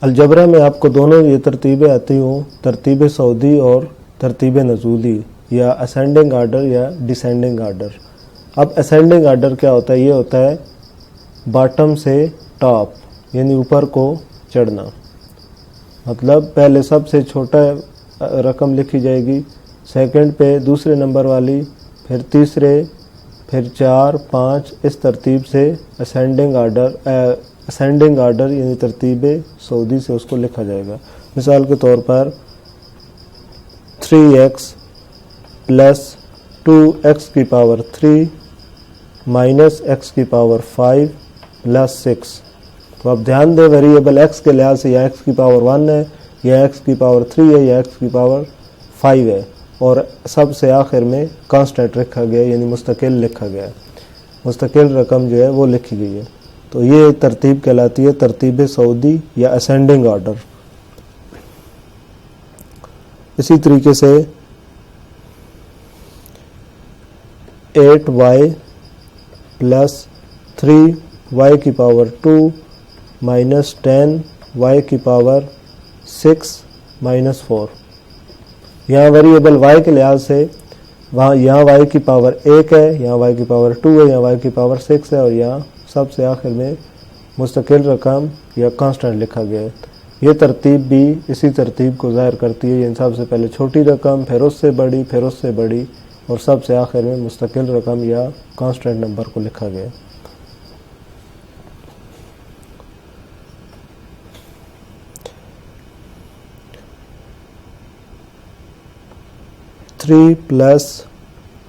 Algebra میں آپ کو دونوں یہ ترتیبیں آتی ہوں، ترتیب سعودی اور ترتیب نزولی، یا اسینڈنگ آرڈر یا ڈیسینڈنگ آرڈر۔ اب اسینڈنگ آرڈر کیا ہوتا ہے؟ یہ ہوتا ہے باٹم سے ٹاپ، یعنی اوپر کو چڑھنا، مطلب پہلے سب سے چھوٹا رقم لکھی جائے گی، سیکنڈ پہ دوسرے نمبر والی، پھر تیسرے، پھر 4 5، اس ترتیب سے اسینڈنگ آرڈر یعنی ترتیب سعودی سے اس کو لکھا جائے گا۔ مثال کے طور پر 3x پلس 2x کی پاور 3 مائنس x کی پاور 5 پلس 6۔ تو اب دھیان دیں ویریبل x کے لحاظ سے یا x کی پاور 1 ہے، یا x کی پاور 3 ہے، یا x کی پاور 5 ہے، اور سب سے آخر میں کانسٹنٹ رکھا گیا یعنی مستقل لکھا گیا، مستقل رقم جو ہے وہ لکھی گئی ہے۔ تو یہ ترتیب کہلاتی ہے ترتیب سعودی یا اسینڈنگ آرڈر۔ اسی طریقے سے 8y پلس 3y کی پاور 2 مائنس 10y کی پاور 6 مائنس 4۔ یہاں ویریبل y کے لحاظ سے یہاں y کی پاور 1 ہے، یہاں y کی پاور 2 ہے، یہاں y کی پاور 6 ہے، اور یہاں سب سے آخر میں مستقل رقم یا کانسٹنٹ لکھا گیا ہے۔ یہ ترتیب بھی اسی ترتیب کو ظاہر کرتی ہے، یعنی سب سے پہلے چھوٹی رقم، پھر اس سے بڑی، پھر اس سے بڑی، اور سب سے آخر میں مستقل رقم یا کانسٹنٹ نمبر کو لکھا گیا۔ 3 پلس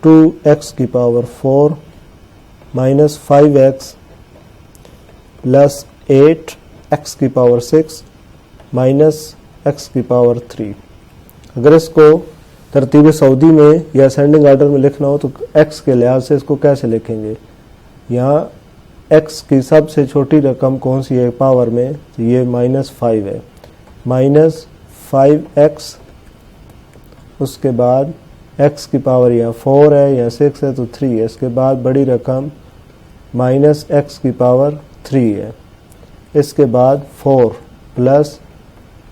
2x کی power 4 minus 5x plus 8x کی پاور 6 مائنس x کی پاور 3۔ اگر اس کو ترتیب سعودی میں یا اسینڈنگ آرڈر میں لکھنا ہو تو x کے لحاظ سے اس کو کیسے لکھیں گے؟ یہاں x کی سب سے چھوٹی رقم کون سی ہے پاور میں؟ تو یہ -5 ہے، مائنس 5x، اس کے بعد x کی پاور یا 4 ہے یا 6 ہے تو 3 ہے، اس کے بعد بڑی رقم مائنس x کی پاور 3 ہے، اس کے بعد 4 پلس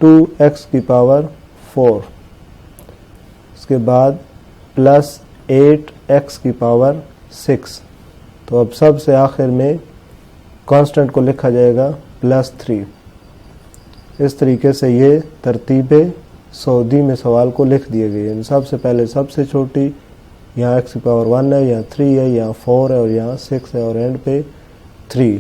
2x کی پاور 4، اس کے بعد پلس 8x کی پاور 6۔ تو اب سب سے آخر میں کانسٹنٹ کو لکھا جائے گا +3۔ اس طریقے سے یہ ترتیب سعودی میں سوال کو لکھ دیے گئے ہیں۔ سب سے پہلے سب سے چھوٹی، یہاں x کی پاور 1 ہے، یہاں 3 ہے، یہاں 4 ہے، اور یہاں 6 ہے، اور اینڈ پہ 3۔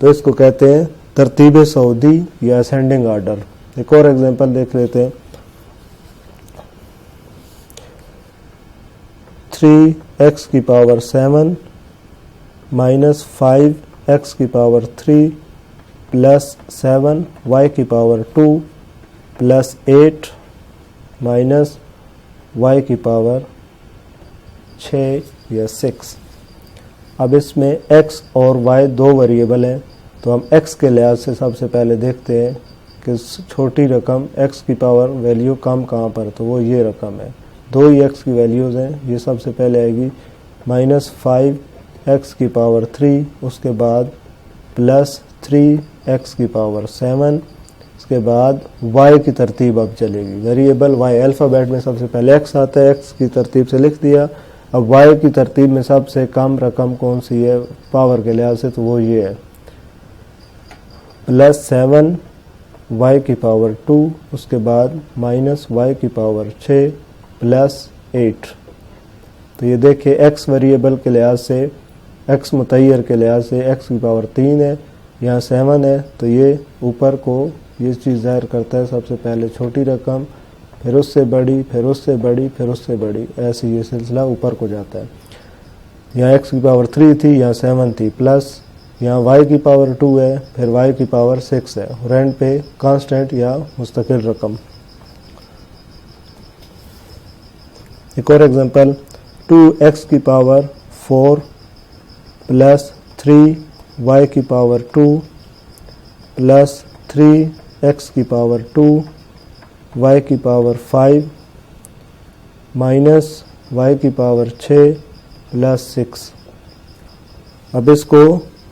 تو اس کو کہتے ہیں ترتیب سعودی یا اسینڈنگ آرڈر۔ ایک اور ایگزامپل دیکھ لیتے ہیں۔ 3x کی پاور 7 مائنس 5x کی پاور 3 پلس 7y کی پاور 2 پلس 8 مائنس y کی پاور 6 یا 6۔ اب اس میں x اور y دو ویریبل ہیں، تو ہم x کے لحاظ سے سب سے پہلے دیکھتے ہیں کہ چھوٹی رقم x کی پاور ویلیو کم کہاں پر، تو وہ یہ رقم ہے، دو ہی x کی ویلیوز ہیں۔ یہ سب سے پہلے آئے گی -5x کی پاور 3، اس کے بعد پلس 3x کی پاور 7، اس کے بعد y کی ترتیب اب چلے گی۔ ویریبل y الفابیٹ میں سب سے پہلے x آتا ہے، x کی ترتیب سے لکھ دیا۔ اب y کی ترتیب میں سب سے کم رقم کون سی ہے پاور کے لحاظ سے، تو وہ یہ ہے +7y کی پاور 2، اس کے بعد -y کی پاور 6 پلس 8۔ تو یہ دیکھیں x ویریبل کے لحاظ سے، x متغیر کے لحاظ سے x کی پاور 3 ہے، یہاں 7 ہے، تو یہ اوپر کو یہ چیز ظاہر کرتا ہے سب سے پہلے چھوٹی رقم، پھر اس سے بڑی، پھر اس سے بڑی، پھر اس سے بڑی، ایسے یہ سلسلہ اوپر کو جاتا ہے۔ یہاں x کی پاور 3 تھی، یہاں 7 تھی، پلس یہاں y کی پاور 2 ہے، پھر y کی پاور 6 ہے، اور اینڈ پہ کانسٹنٹ یا مستقل رقم۔ ایک اور ایگزامپل 2x کی پاور 4 پلس 3y کی پاور 2 پلس 3x کی پاور 2 y کی پاور 5 مائنس y کی پاور 6 پلس 6۔ اب اس کو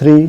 3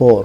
4।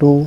2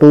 2